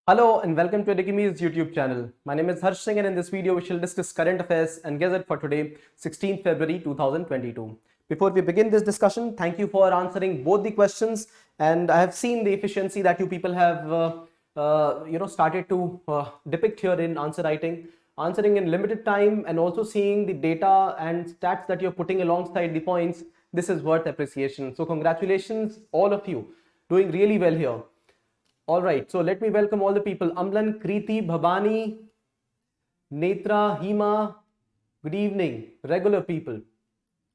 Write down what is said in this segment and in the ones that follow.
Hello and welcome to Edukemy's YouTube channel. My name is Harsh Singh and in this video we shall discuss current affairs and Gazette for today, 16th February 2022. Before we begin this discussion, thank you for answering both the questions, and I have seen the efficiency that you people have started to depict here in answering in limited time, and also seeing the data and stats that you're putting alongside the points. This is worth appreciation. So congratulations all of you, doing really well here. All right, so let me welcome all the people. Amlan, Kriti, Bhabani, Netra, Hima, good evening. Regular people,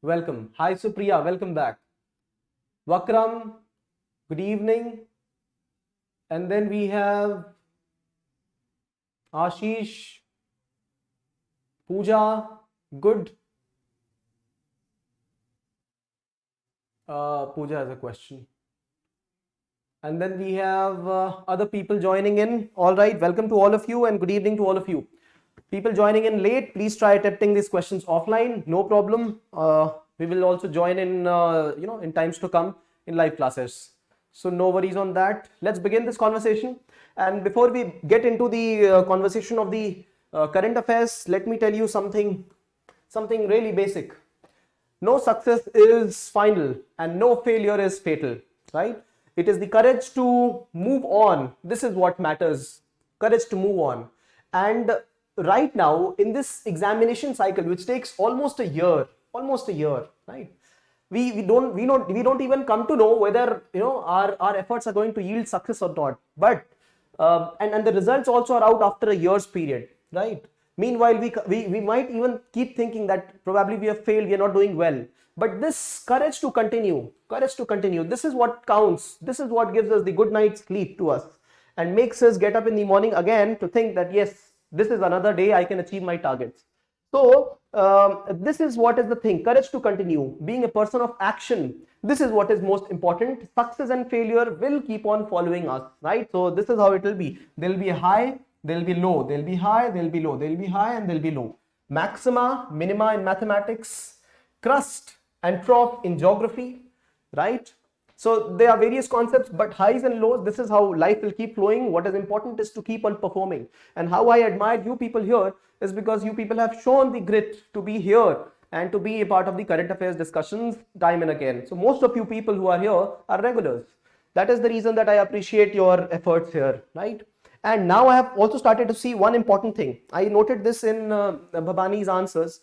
welcome. Hi Supriya, welcome back. Vakram, good evening. And then we have Ashish, Pooja, good. Pooja has a question. And then we have other people joining in. All right, welcome to all of you and good evening to all of you. People joining in late, please try attempting these questions offline. No problem. We will also join in, in times to come in live classes. So no worries on that. Let's begin this conversation. And before we get into the conversation of the current affairs, let me tell you something really basic. No success is final and no failure is fatal, right? It is the courage to move on. This is what matters. Courage to move on. And right now, in this examination cycle, which takes almost a year, right? We don't even come to know whether our efforts are going to yield success or not. But and the results also are out after a year's period, right? Meanwhile, we might even keep thinking that probably we have failed, we are not doing well. But this courage to continue, this is what counts. This is what gives us the good night's sleep to us and makes us get up in the morning again to think that yes, this is another day, I can achieve my targets. So this is what is the thing, courage to continue, being a person of action. This is what is most important. Success and failure will keep on following us, right? So this is how it will be. There will be a high, there will be low, there will be high, there will be low, there will be high and there will be low. Maxima, minima in mathematics, crust and trough in geography, right? So there are various concepts, but highs and lows, this is how life will keep flowing. What is important is to keep on performing. And how I admire you people here is because you people have shown the grit to be here and to be a part of the current affairs discussions time and again. So most of you people who are here are regulars. That is the reason that I appreciate your efforts here, right? And now I have also started to see one important thing. I noted this in Bhabani's answers.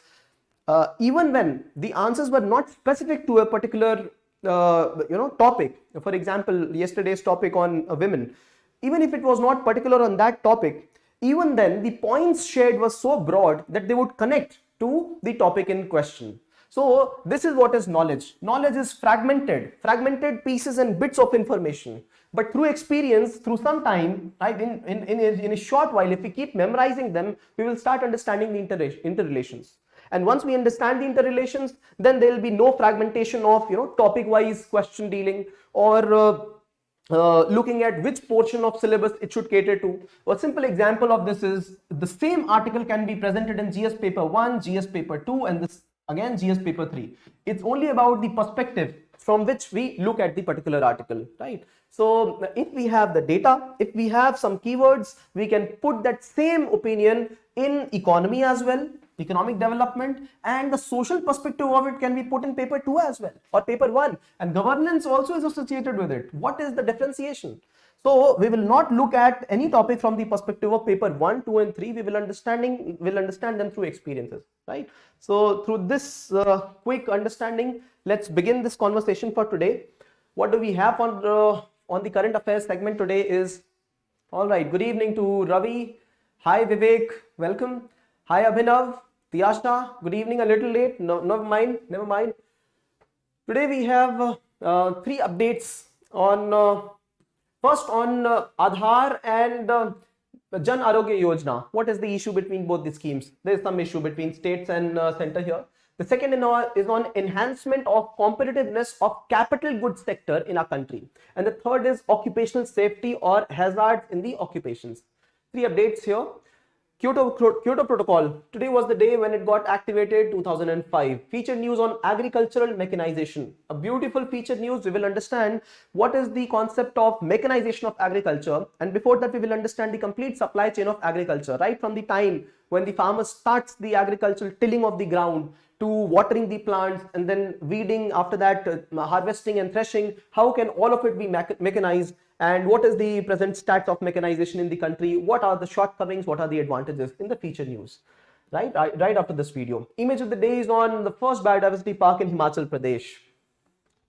Even when the answers were not specific to a particular topic, for example, yesterday's topic on women, even if it was not particular on that topic, even then the points shared were so broad that they would connect to the topic in question. So this is what is knowledge. Knowledge is fragmented pieces and bits of information. But through experience, through some time, right, in a short while, if we keep memorizing them, we will start understanding the interrelations. And once we understand the interrelations, then there will be no fragmentation of topic-wise question dealing or looking at which portion of syllabus it should cater to. A simple example of this is the same article can be presented in GS paper 1, GS paper 2, and this again GS paper 3. It's only about the perspective from which we look at the particular article, right? So if we have the data, if we have some keywords, we can put that same opinion in economy as well, economic development, and the social perspective of it can be put in paper 2 as well, or paper 1, and governance also is associated with it. What is the differentiation? So we will not look at any topic from the perspective of paper 1, 2 and 3. We will understand them through experiences, right? So through this quick understanding, let's begin this conversation for today. What do we have on the current affairs segment today is, all right, good evening to Ravi. Hi Vivek, welcome. Hi Abhinav, Tiyasha, good evening, a little late, no, never mind. Today we have 3 updates on, first on Aadhaar and Jan Arogya Yojana. What is the issue between both the schemes? There is some issue between states and center here. The second is on enhancement of competitiveness of capital goods sector in our country. And the third is occupational safety or hazards in the occupations. 3 updates here. Kyoto Protocol. Today was the day when it got activated, 2005. Featured news on agricultural mechanization. A beautiful featured news. We will understand what is the concept of mechanization of agriculture. And before that, we will understand the complete supply chain of agriculture, right from the time when the farmer starts the agricultural tilling of the ground to watering the plants and then weeding, after that harvesting and threshing. How can all of it be mechanized? And what is the present stats of mechanization in the country? What are the shortcomings? What are the advantages in the feature news? Right after this video. Image of the day is on the first biodiversity park in Himachal Pradesh.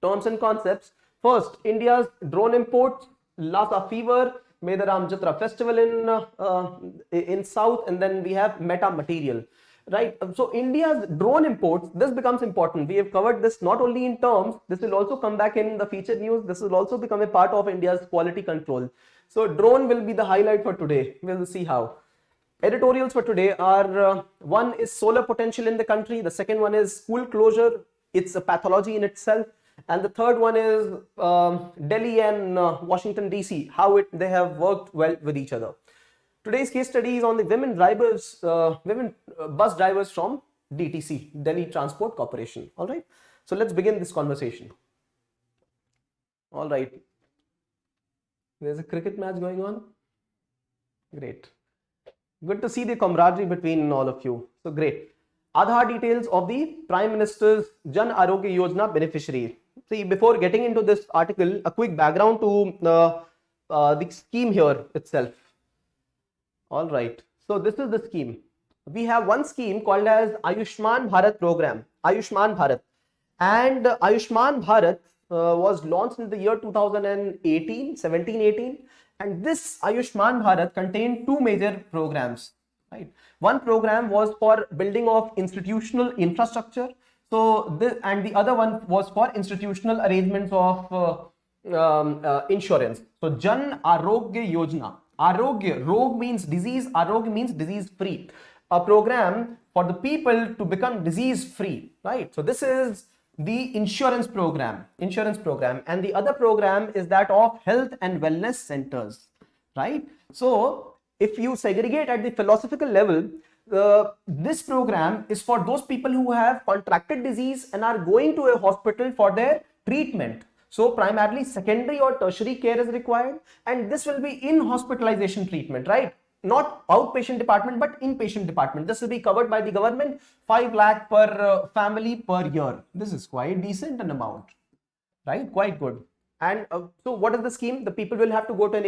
Terms and concepts. First, India's drone imports, Lassa fever, Medaram jatara festival in south, and then we have Metamaterial. Right, so India's drone imports, this becomes important. We have covered this not only in terms, this will also come back in the featured news. This will also become a part of India's quality control. So drone will be the highlight for today. We'll see how. Editorials for today are one is solar potential in the country, the second one is school closure, it's a pathology in itself, and the third one is Delhi and Washington DC, how they have worked well with each other. Today's case study is on the women bus drivers from DTC, Delhi Transport Corporation. All right. So let's begin this conversation. All right. There's a cricket match going on. Great. Good to see the camaraderie between all of you. So great. Aadhaar details of the Prime Minister's Jan Arogya Yojana beneficiary. See, before getting into this article, a quick background to the scheme here itself. All right, so this is the scheme. We have one scheme called as Ayushman Bharat program, Ayushman Bharat, and Ayushman Bharat was launched in the year 17-18, and this Ayushman Bharat contained two major programs. Right, one program was for building of institutional infrastructure. So this, and the other one was for institutional arrangements of insurance. So Jan Arogya Yojana. Arogya, rog means disease, arogya means disease free. A program for the people to become disease free, right? So this is the insurance program, and the other program is that of health and wellness centers, right? So if you segregate at the philosophical level, this program is for those people who have contracted disease and are going to a hospital for their treatment. So primarily secondary or tertiary care is required, and this will be in hospitalization treatment, right? Not outpatient department, but inpatient department. This will be covered by the government, 5 lakh per family per year. This is quite decent an amount, right? Quite good. And so what is the scheme? The people will have to go to an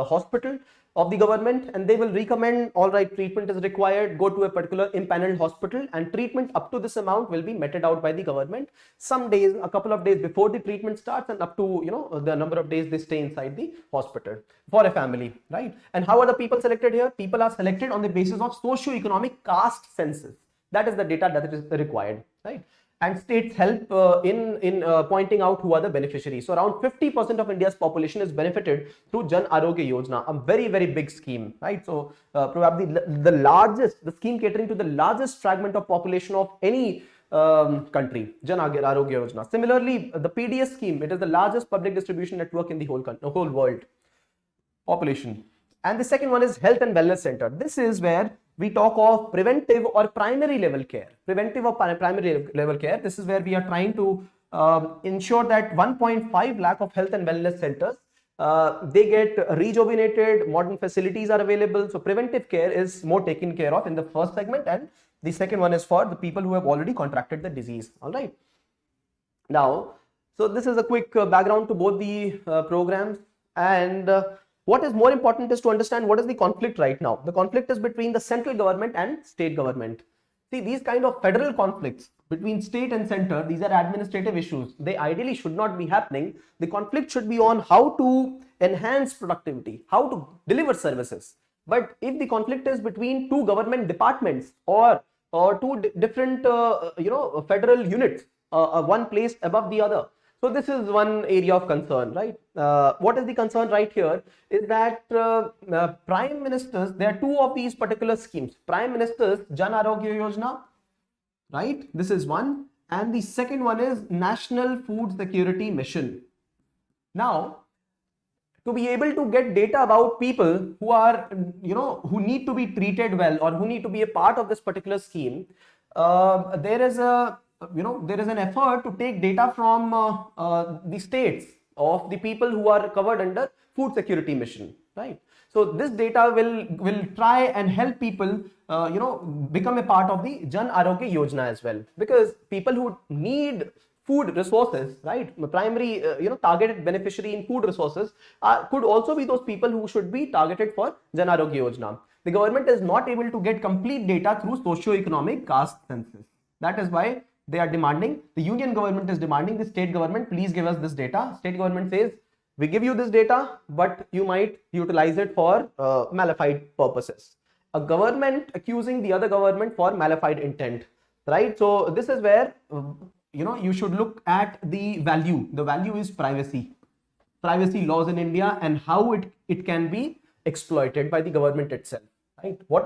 hospital of the government, and they will recommend, all right, treatment is required, go to a particular impaneled hospital, and treatment up to this amount will be meted out by the government. Some days, a couple of days before the treatment starts, and up to the number of days they stay inside the hospital for a family, right? And how are the people selected here? People are selected on the basis of socio-economic caste census. That is the data that is required, right? And states help in pointing out who are the beneficiaries. So around 50% of India's population is benefited through Jan Arogya Yojana, a very, very big scheme, right? So probably the scheme catering to the largest fragment of population of any country, Jan Arogya Yojana. Similarly, the PDS scheme, it is the largest public distribution network in the whole world population. And the second one is health and wellness center. This is where we talk of preventive or primary level care. Preventive or primary level care. This is where we are trying to ensure that 1.5 lakh of health and wellness centers, they get rejuvenated, modern facilities are available. So preventive care is more taken care of in the first segment, and the second one is for the people who have already contracted the disease. All right. Now, so this is a quick background to both the programs, and what is more important is to understand what is the conflict right now. The conflict is between the central government and state government. See, these kind of federal conflicts between state and center, these are administrative issues. They ideally should not be happening. The conflict should be on how to enhance productivity, how to deliver services. But if the conflict is between two government departments or two different federal units, one placed above the other, so this is one area of concern, right? What is the concern right here is that prime ministers, there are two of these particular schemes. Prime Minister's Jan Arogya Yojana, right? This is one. And the second one is National Food Security Mission. Now, to be able to get data about people who are, who need to be treated well or who need to be a part of this particular scheme, there is an effort to take data from the states of the people who are covered under food security mission, right? So this data will try and help people, become a part of the Jan Arogya Yojana as well, because people who need food resources, right, primary, targeted beneficiary in food resources could also be those people who should be targeted for Jan Arogya Yojana. The government is not able to get complete data through socio-economic caste census. That is why they are demanding, the union government is demanding the state government, please give us this data. State government says, we give you this data, but you might utilize it for malified purposes. A government accusing the other government for malified intent, right? So this is where, you should look at the value. The value is privacy laws in India and how it can be exploited by the government itself, right? What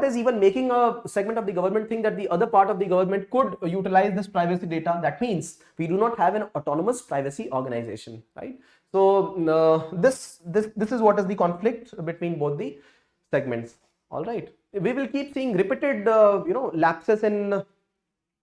is even making a segment of the government think that the other part of the government could utilize this privacy data? That means we do not have an autonomous privacy organization, right? So this is what is the conflict between both the segments. All right, we will keep seeing repeated lapses in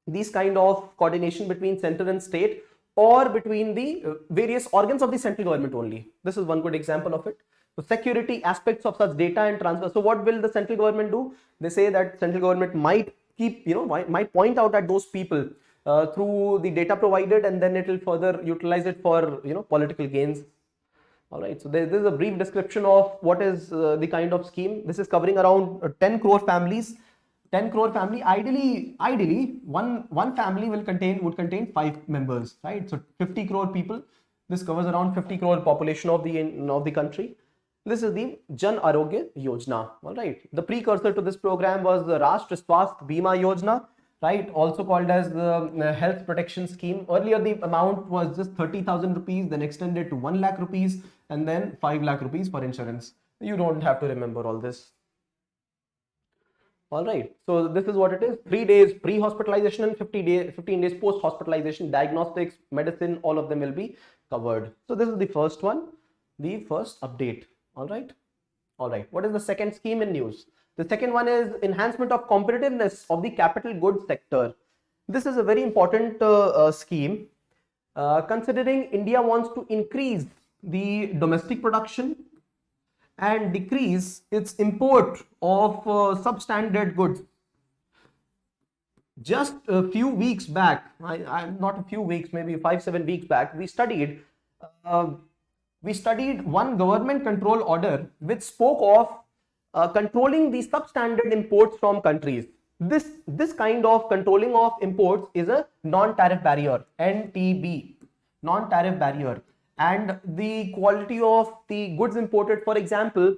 these kind of coordination between center and state, or between the various organs of the central government only. This is one good example of it. So security aspects of such data and transfer. So what will the central government do? They say that central government might keep, might point out at those people through the data provided, and then it will further utilize it for, political gains. All right. So this is a brief description of what is the kind of scheme. This is covering around 10 crore families. 10 crore family, ideally one family would contain 5 members, right? So 50 crore people. This covers around 50 crore population of the country. This is the Jan Arogya Yojana. All right. The precursor to this program was the Rashtra Swasth Bima Yojana, right? Also called as the Health Protection Scheme. Earlier, the amount was just 30,000 rupees, then extended to 1 lakh rupees, and then 5 lakh rupees for insurance. You don't have to remember all this. All right. So this is what it is. 3 days pre-hospitalization and 15 days post-hospitalization, diagnostics, medicine, all of them will be covered. So this is the first one, the first update. All right. All right. What is the second scheme in news? The second one is enhancement of competitiveness of the capital goods sector. This is a very important scheme, considering India wants to increase the domestic production and decrease its import of substandard goods. Just a few weeks back, not a few weeks, maybe 5-7 weeks back, we studied one government control order which spoke of controlling the substandard imports from countries. This kind of controlling of imports is a non-tariff barrier, NTB, non-tariff barrier. And the quality of the goods imported, for example,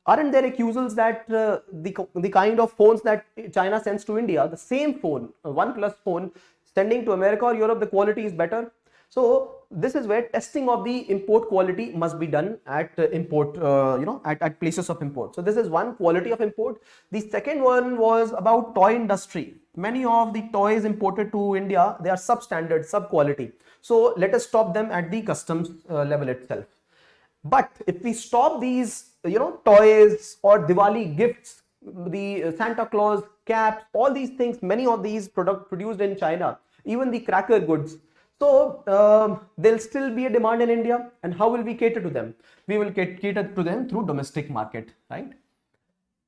aren't there accusals that the kind of phones that China sends to India, the same phone, OnePlus phone, sending to America or Europe, the quality is better? So this is where testing of the import quality must be done at at places of import. So this is one, quality of import. The second one was about toy industry. Many of the toys imported to India, they are substandard, sub-quality. So let us stop them at the customs level itself. But if we stop these, toys or Diwali gifts, the Santa Claus caps, all these things, many of these products produced in China, even the cracker goods. So there'll still be a demand in India, and how will we cater to them? We will cater to them through domestic market, right?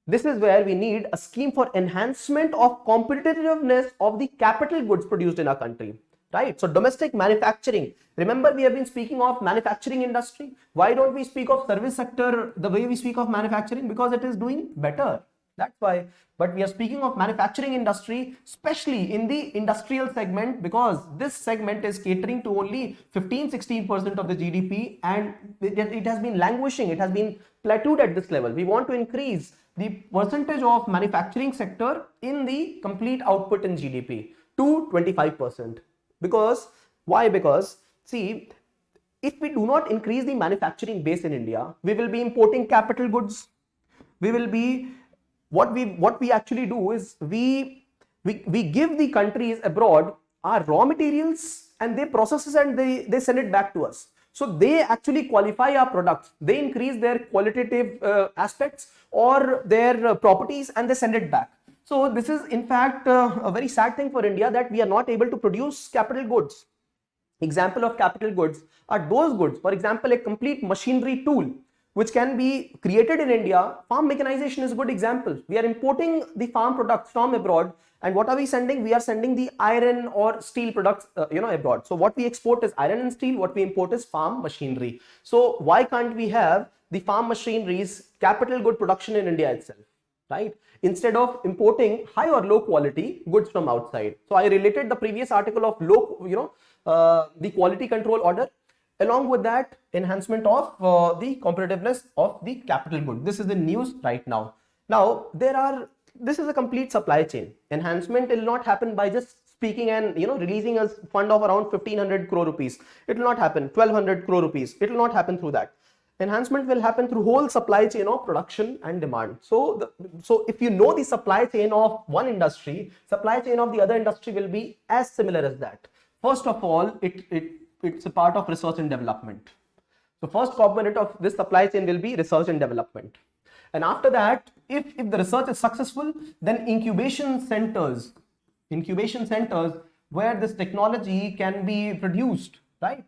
This is where we need a scheme for enhancement of competitiveness of the capital goods produced in our country. Right? So domestic manufacturing. Remember, we have been speaking of manufacturing industry. Why don't we speak of service sector the way we speak of manufacturing? Because it is doing better. That's why. But we are speaking of manufacturing industry, especially in the industrial segment, because this segment is catering to only 15-16% of the GDP, and it has been languishing. It has been plateaued at this level. We want to increase the percentage of manufacturing sector in the complete output in GDP to 25%. Because, why? Because, see, if we do not increase the manufacturing base in India, we will be importing capital goods. We will be, what we actually do is we give the countries abroad our raw materials, and they process it and they send it back to us. So they actually qualify our products, they increase their qualitative aspects or their properties, and they send it back. So this is in fact a very sad thing for India, that we are not able to produce capital goods. Example of capital goods are those goods, for example, a complete machinery tool which can be created in India. Farm mechanization is a good example. We are importing the farm products from abroad, and what are we sending? We are sending the iron or steel products abroad. So what we export is iron and steel, what we import is farm machinery. So why can't we have the farm machinery's capital good production in India itself, right, instead of importing high or low quality goods from outside? So I related the previous article of the quality control order, along with that enhancement of the competitiveness of the capital good. This is the news right now. Now this is a complete supply chain. Enhancement will not happen by just speaking and releasing a fund of around 1500 crore rupees. It will not happen. 1200 crore rupees. It will not happen through that. Enhancement will happen through whole supply chain of production and demand. So if you know the supply chain of one industry, supply chain of the other industry will be as similar as that. First of all, it's a part of research and development. So first component of this supply chain will be research and development. And after that, if the research is successful, then incubation centers where this technology can be produced, right?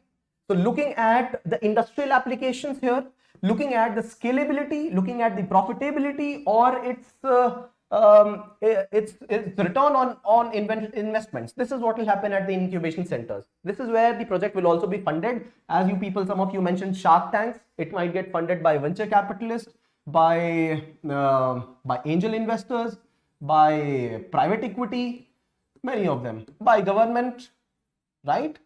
So looking at the industrial applications here, looking at the scalability, looking at the profitability, or its return on investments. This is what will happen at the incubation centers. This is where the project will also be funded. As you people, some of you mentioned Shark Tanks. It might get funded by venture capitalists, by angel investors, by private equity, many of them, by government, right?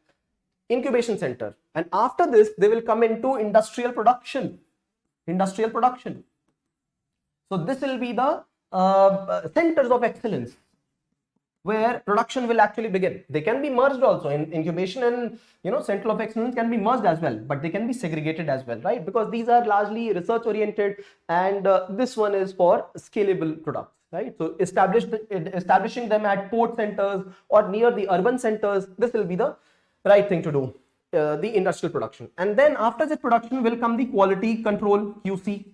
Incubation center. And after this, they will come into industrial production. So this will be the centers of excellence where production will actually begin. They can be merged also. In incubation and center of excellence can be merged as well, but they can be segregated as well, right? Because these are largely research oriented, and this one is for scalable products, right? So establishing them at port centers or near the urban centers, this will be the right thing to do, the industrial production. And then after this production will come the quality control, QC.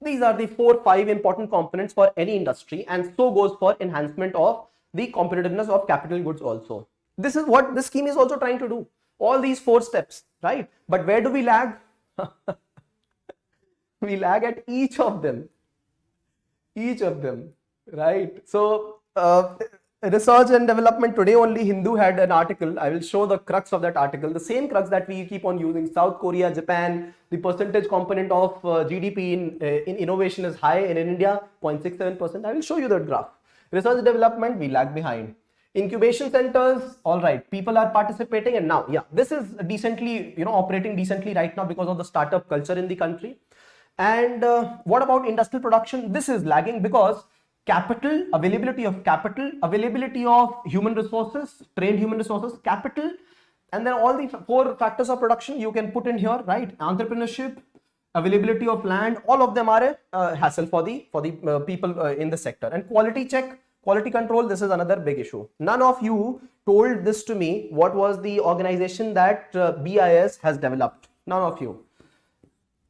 These are the 4-5 important components for any industry, and so goes for enhancement of the competitiveness of capital goods also. This is what this scheme is also trying to do. All these 4 steps, right? But where do we lag? We lag at each of them, right? So research and development, today only Hindu had an article. I will show the crux of that article, the same crux that we keep on using. South Korea, Japan, the percentage component of GDP in innovation is high, and in India 0.67%. I will show you that graph. Research and development, we lag behind. Incubation centers, all right, people are participating, and now this is decently operating decently right now because of the startup culture in the country. And what about industrial production? This is lagging because capital, availability of human resources, trained human resources, capital, and then all the 4 factors of production you can put in here, right? Entrepreneurship, availability of land, all of them are a hassle for the people in the sector. And quality check, quality control, this is another big issue. None of you told this to me, what was the organization that BIS has developed. None of you,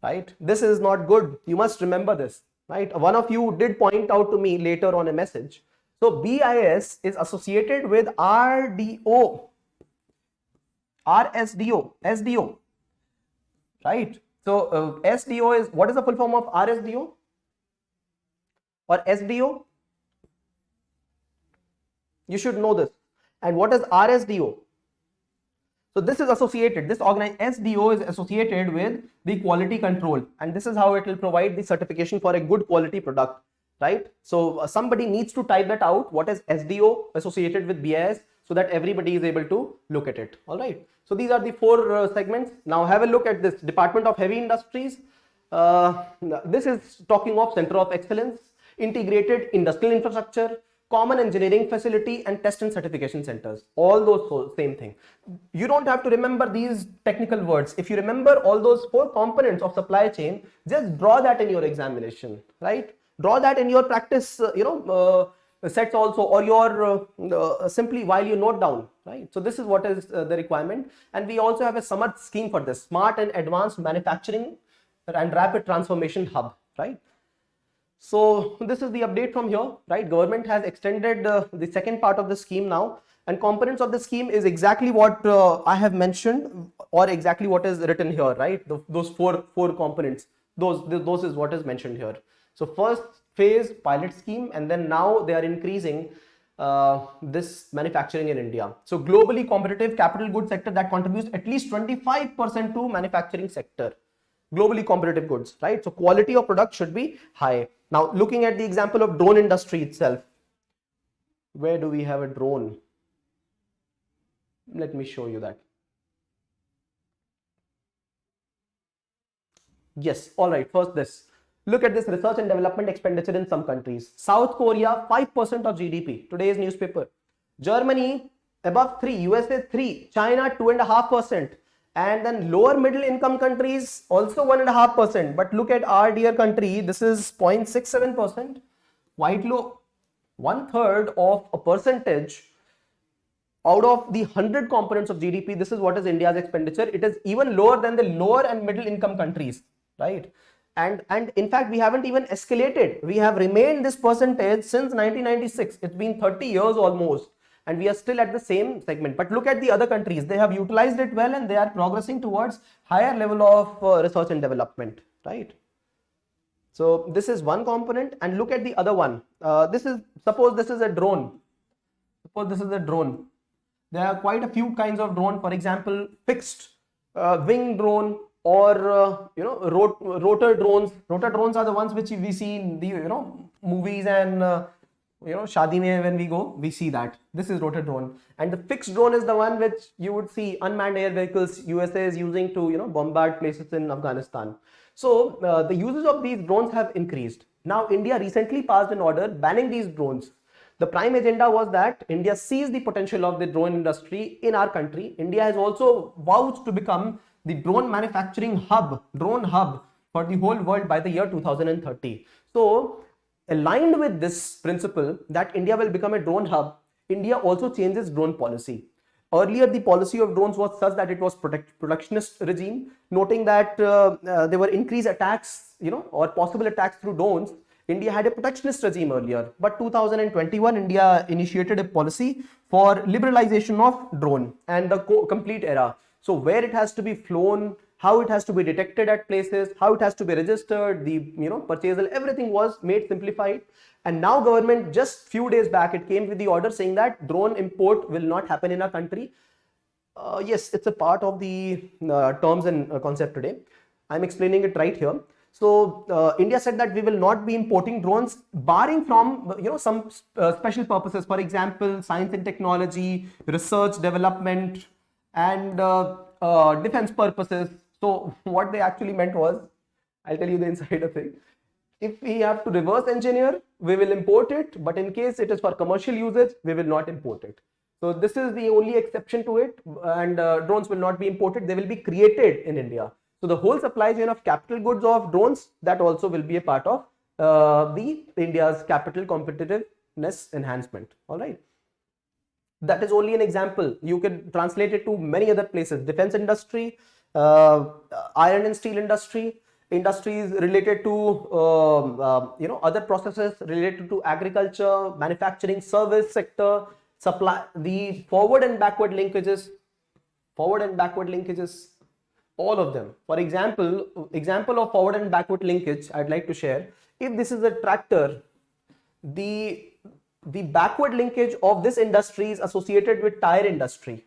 right? This is not good. You must remember this. Right, one of you did point out to me later on a message. So BIS is associated with SDO, right? So SDO is, what is the full form of RSDO or SDO? You should know this. And what is RSDO? So this is associated, this SDO is associated with the quality control, and this is how it will provide the certification for a good quality product, right? So somebody needs to type that out, what is SDO associated with BIS, so that everybody is able to look at it, all right? So these are the 4 segments. Now have a look at this Department of Heavy Industries. This is talking of Center of Excellence, integrated industrial infrastructure, common engineering facility, and test and certification centers. All those same thing. You don't have to remember these technical words. If you remember all those 4 components of supply chain, just draw that in your examination, right? Draw that in your practice, sets also, or your simply while you note down, right? So this is what is the requirement. And we also have a summer scheme for this, smart and advanced manufacturing and rapid transformation hub, right? So this is the update from here, right? Government has extended the second part of the scheme now, and components of the scheme is exactly what I have mentioned, or exactly what is written here, right? Those four components, those is what is mentioned here. So first phase pilot scheme, and then now they are increasing this manufacturing in India. So globally competitive capital goods sector that contributes at least 25% to manufacturing sector. Globally competitive goods, right? So quality of product should be high. Now looking at the example of drone industry itself, where do we have a drone? Let me show you that. Yes, all right, first this. Look at this research and development expenditure in some countries. South Korea, 5% of GDP, today's newspaper. Germany, above 3, USA 3, China 2.5%. And then lower middle income countries also 1.5%. But look at our dear country, this is 0.67%, quite low. 1/3 of a percentage out of the 100 components of GDP. This is what is India's expenditure. It is even lower than the lower and middle income countries, right? And in fact, we haven't even escalated. We have remained this percentage since 1996. It's been 30 years almost, and we are still at the same segment. But look at the other countries. They have utilized it well, and they are progressing towards higher level of research and development, right? So this is one component, and look at the other one. Suppose this is a drone. Suppose this is a drone. There are quite a few kinds of drone. For example, fixed wing drone, or rotor drones. Rotor drones are the ones which we see in the movies, and Shadi mein when we go, we see that. This is rotor drone. And the fixed drone is the one which you would see unmanned air vehicles USA is using to bombard places in Afghanistan. So the uses of these drones have increased. Now India recently passed an order banning these drones. The prime agenda was that India sees the potential of the drone industry in our country. India has also vowed to become the drone manufacturing hub, drone hub for the whole world by the year 2030. So aligned with this principle that India will become a drone hub, India also changes drone policy. Earlier, the policy of drones was such that it was protectionist regime, noting that there were increased attacks, or possible attacks through drones. India had a protectionist regime earlier, but 2021, India initiated a policy for liberalization of drone and the complete era. So where it has to be flown, how it has to be detected at places, how it has to be registered, the purchasal, everything was made simplified. And now government, just few days back, it came with the order saying that drone import will not happen in our country. Yes, it's a part of the terms and concept today. I'm explaining it right here. So India said that we will not be importing drones, barring from some special purposes. For example, science and technology, research, development, and defense purposes. So what they actually meant was, I'll tell you the insider thing. If we have to reverse engineer, we will import it, but in case it is for commercial usage, we will not import it. So this is the only exception to it, and drones will not be imported. They will be created in India. So the whole supply chain of capital goods of drones, that also will be a part of the India's capital competitiveness enhancement. All right. That is only an example. You can translate it to many other places. Defense industry, iron and steel industry, industries related to other processes related to agriculture, manufacturing, service sector, supply, the forward and backward linkages, all of them. For example of forward and backward linkage, I'd like to share. If this is a tractor, the backward linkage of this industry is associated with tire industry,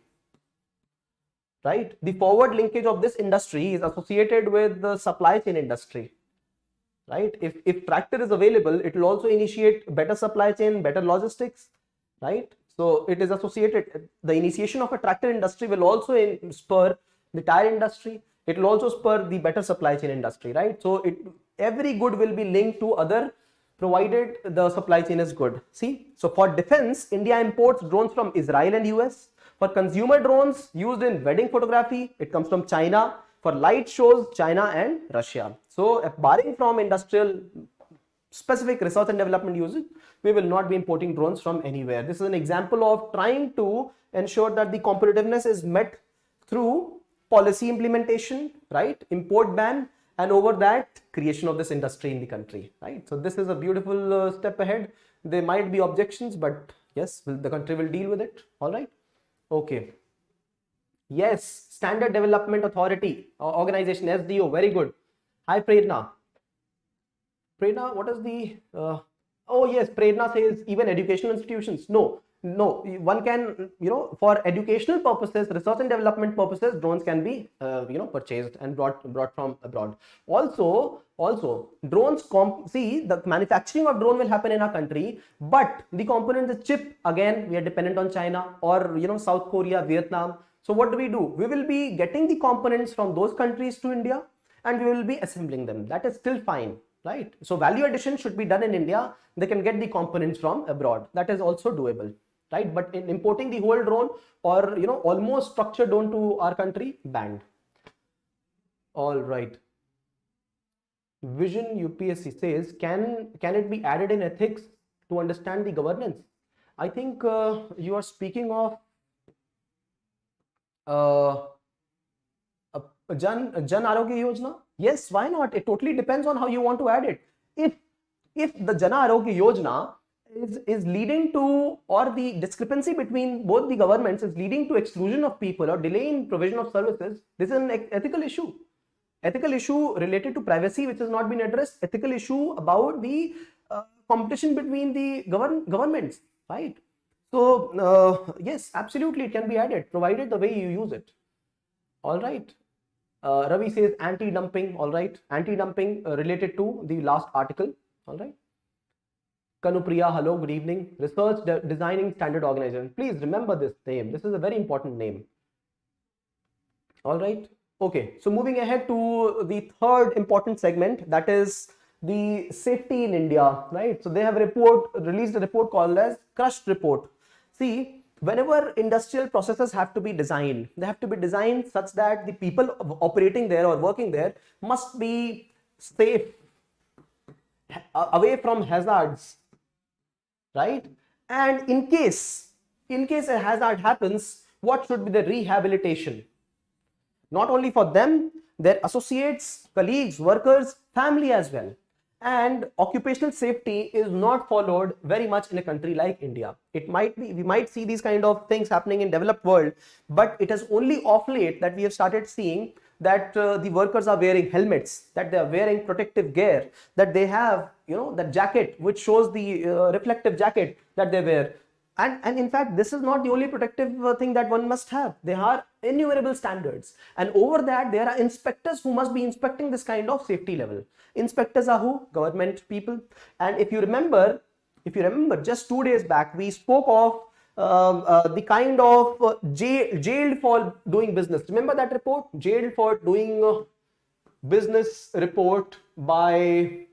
right? The forward linkage of this industry is associated with the supply chain industry, right? If tractor is available, it will also initiate better supply chain, better logistics, right? So it is associated. The initiation of a tractor industry will also spur the tire industry. It will also spur the better supply chain industry, right? So every good will be linked to other, provided the supply chain is good. See, so for defense, India imports drones from Israel and US. For consumer drones used in wedding photography, it comes from China. For light shows, China and Russia. So barring from industrial specific research and development uses, we will not be importing drones from anywhere. This is an example of trying to ensure that the competitiveness is met through policy implementation, right? Import ban, and over that, creation of this industry in the country, right? So this is a beautiful step ahead. There might be objections, but yes, the country will deal with it. All right. Okay. Yes, Standard Development Authority organization, SDO. Very good. Hi, Prerna. Prerna, what is the? Oh yes, Prerna says even educational institutions. No, one can, for educational purposes, research and development purposes, drones can be purchased and brought from abroad. Also drones, see, the manufacturing of drone will happen in our country, but the component, the chip, again we are dependent on China or South Korea, Vietnam. So what do? We will be getting the components from those countries to India, and we will be assembling them. That is still fine, right? So value addition should be done in India. They can get the components from abroad. That is also doable, right? But in importing the whole drone or almost structured drone to our country, banned. All right. Vision UPSC says, can it be added in ethics to understand the governance? I think you are speaking of Jan Arogya Yojana. Yes, why not? It totally depends on how you want to add it. If the Jan Arogya Yojana is leading to, or the discrepancy between both the governments is leading to exclusion of people or delay in provision of services, this is an ethical issue. Ethical issue related to privacy, which has not been addressed. Ethical issue about the competition between the governments, right? So yes, absolutely, it can be added, provided the way you use it. All right. Ravi says anti-dumping. All right, anti-dumping related to the last article. All right. Kanupriya, hello, good evening. Research Designing Standard Organization. Please remember this name. This is a very important name. All right. Okay. So moving ahead to the third important segment, that is the safety in India, right? So they have released a report called as Crushed Report. See, whenever industrial processes have to be designed, they have to be designed such that the people operating there or working there must be safe, away from hazards, right? And in case a hazard happens, what should be the rehabilitation? Not only for them, their associates, colleagues, workers, family as well. And occupational safety is not followed very much in a country like India. It might be, we might see these kind of things happening in developed world, but it is only of late that we have started seeing that the workers are wearing helmets, that they are wearing protective gear, that they have, that jacket which shows the reflective jacket that they wear. And in fact, this is not the only protective thing that one must have. There are innumerable standards, and over that there are inspectors who must be inspecting this kind of safety level. Inspectors are who? Government people. And if you remember, just 2 days back we spoke of the kind of jailed for doing business. Remember that report? Jailed for doing business report by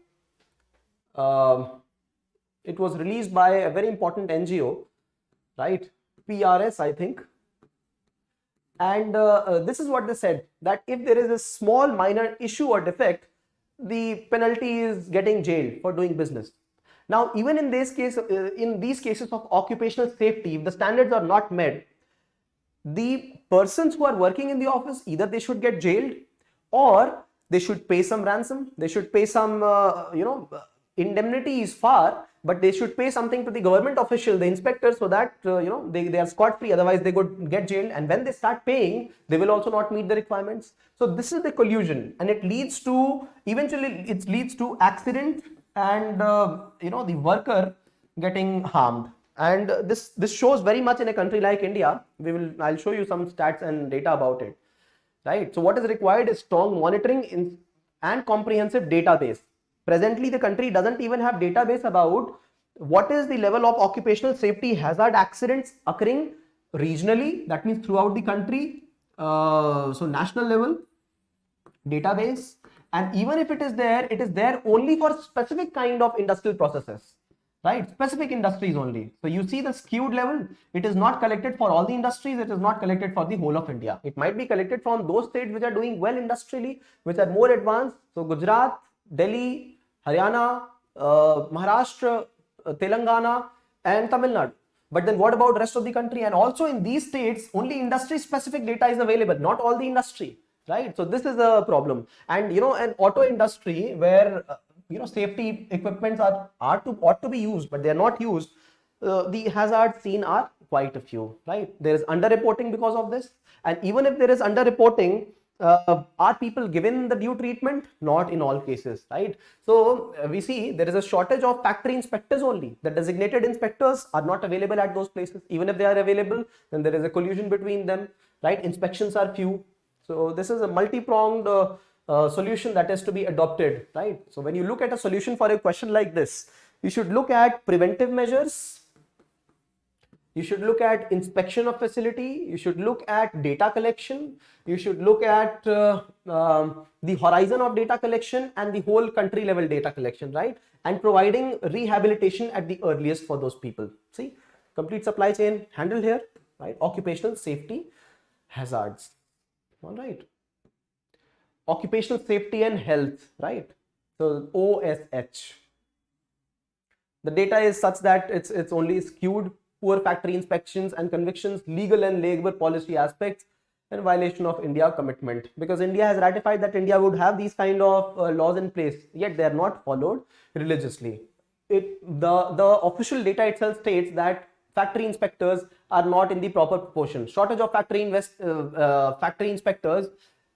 it was released by a very important NGO, right? PRS, I think. And this is what they said, that if there is a small minor issue or defect, the penalty is getting jailed for doing business. Now, even in these cases of occupational safety, if the standards are not met, the persons who are working in the office, either they should get jailed or they should pay some ransom, they should pay some, indemnity is far, but they should pay something to the government official, the inspector, so that they are scot free. Otherwise they could get jailed, and when they start paying, they will also not meet the requirements. So this is the collusion, and it leads to, eventually it leads to accident and the worker getting harmed. And this shows very much in a country like India. I'll show you some stats and data about it, right? So what is required is strong monitoring and comprehensive database. Presently, the country doesn't even have database about what is the level of occupational safety hazard accidents occurring regionally, that means throughout the country. So national level database, and even if it is there only for specific kind of industrial processes, right? Specific industries only. So you see the skewed level, it is not collected for all the industries, it is not collected for the whole of India. It might be collected from those states which are doing well industrially, which are more advanced. So Gujarat, Delhi, Haryana, Maharashtra, Telangana and Tamil Nadu. But then what about the rest of the country? And also in these states, only industry specific data is available, not all the industry, right? So this is a problem. And you know, an auto industry where you know, safety equipments ought to be used, but they are not used. The hazards seen are quite a few, right? There is underreporting because of this. And even if there is underreporting, are people given the due treatment? Not in all cases, right? So we see there is a shortage of factory inspectors only. The designated inspectors are not available at those places. Even if they are available, then there is a collusion between them, right? Inspections are few. So this is a multi-pronged solution that is to be adopted, right? So when you look at a solution for a question like this, you should look at preventive measures. You should look at inspection of facility. You should look at data collection. You should look at the horizon of data collection and the whole country level data collection, right? And providing rehabilitation at the earliest for those people. See, complete supply chain handled here, right? Occupational safety hazards, all right? Occupational safety and health, right? So OSH. The data is such that it's only skewed. Poor factory inspections and convictions, legal and labor policy aspects, and violation of India commitment. Because India has ratified that India would have these kind of laws in place, yet they are not followed religiously. The official data itself states that factory inspectors are not in the proper proportion. Shortage of factory inspectors.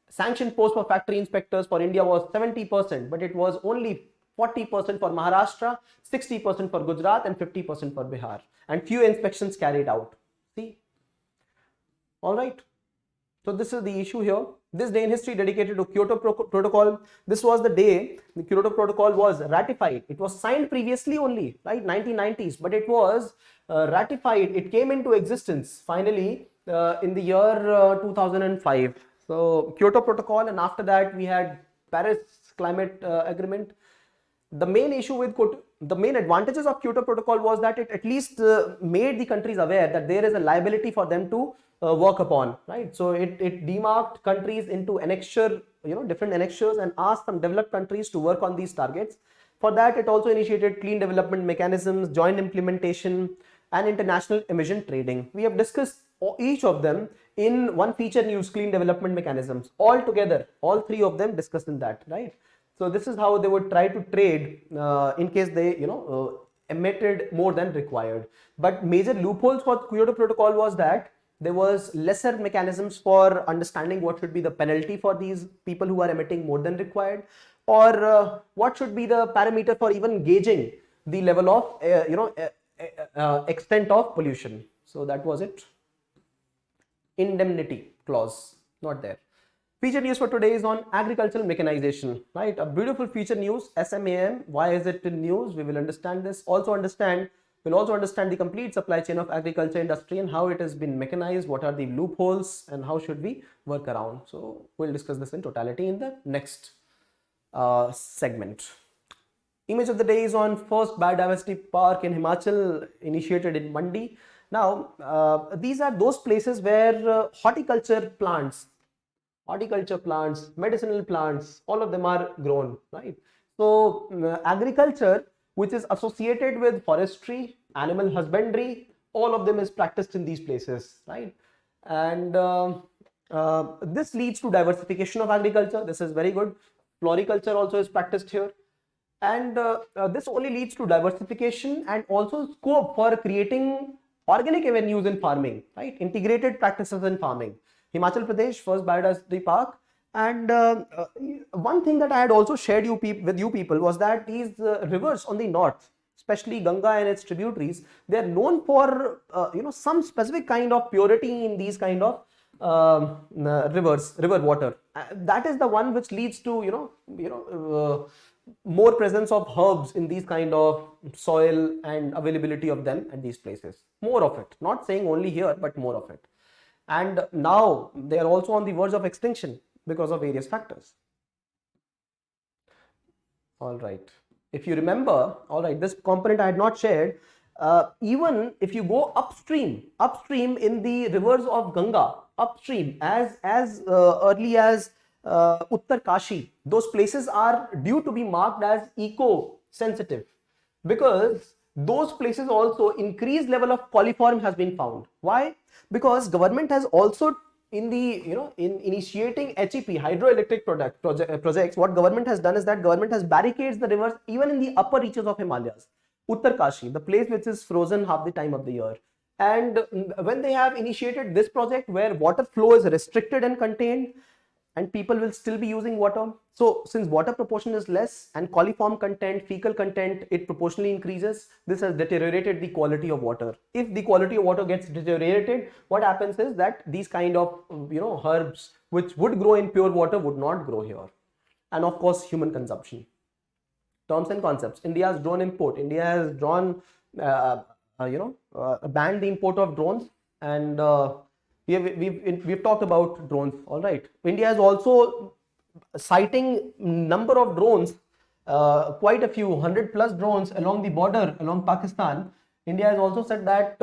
Sanctioned post for factory inspectors for India was 70%, but it was only 40% for Maharashtra, 60% for Gujarat, and 50% for Bihar, and few inspections carried out. See, all right. So this is the issue here. This day in history dedicated to Kyoto Protocol. This was the day the Kyoto Protocol was ratified. It was signed previously only, right, 1990s, but it was ratified. It came into existence finally in the year 2005. So Kyoto Protocol, and after that we had Paris Climate Agreement. The main issue with the main advantages of Kyoto Protocol was that it at least made the countries aware that there is a liability for them to work upon, right? So it demarked countries into annexure, you know, different annexures, and asked some developed countries to work on these targets. For that, it also initiated clean development mechanisms, joint implementation, and international emission trading. We have discussed each of them in one feature news, clean development mechanisms. All together, all three of them discussed in that, right? So this is how they would try to trade in case they, you know, emitted more than required. But major loopholes for Kyoto Protocol was that there was lesser mechanisms for understanding what should be the penalty for these people who are emitting more than required, or what should be the parameter for even gauging the level of extent of pollution. So that was it. Indemnity clause not there. Feature news for today is on agricultural mechanization, right? A beautiful feature news, SMAM. Why is it in news? We will understand this. We'll also understand the complete supply chain of agriculture industry and how it has been mechanized, what are the loopholes, and how should we work around. So we'll discuss this in totality in the next segment. Image of the day is on first biodiversity park in Himachal, initiated in Mandi. Now, these are those places where horticulture plants, medicinal plants, all of them are grown, right? So agriculture, which is associated with forestry, animal husbandry, all of them is practiced in these places, right? And this leads to diversification of agriculture. This is very good. Floriculture also is practiced here. And this only leads to diversification and also scope for creating organic avenues in farming, right? Integrated practices in farming. Himachal Pradesh, first biodiversity park. And one thing that I had also shared with you people was that these rivers on the north, especially Ganga and its tributaries, they are known for some specific kind of purity in these kind of river water. That is the one which leads to more presence of herbs in these kind of soil and availability of them at these places. More of it, not saying only here, but more of it. And now they are also on the verge of extinction because of various factors. All right. If you remember, all right, this component I had not shared. Even if you go upstream in the rivers of Ganga, upstream as early as Uttar Kashi, those places are due to be marked as eco sensitive, because those places also increased level of coliform has been found. Why? Because government has also in the in initiating HEP hydroelectric projects, what government has done is that government has barricades the rivers even in the upper reaches of Himalayas. Uttarkashi, the place which is frozen half the time of the year. And when they have initiated this project where water flow is restricted and contained, and people will still be using water. So since water proportion is less and coliform content, fecal content, it proportionally increases, this has deteriorated the quality of water. If the quality of water gets deteriorated, what happens is that these kind of herbs which would grow in pure water would not grow here. And of course, human consumption. Terms and concepts. India has drone import. India has banned the import of drones, and we've talked about drones. All right. India is also citing number of drones, quite a few 100+ drones along the border along Pakistan. India has also said that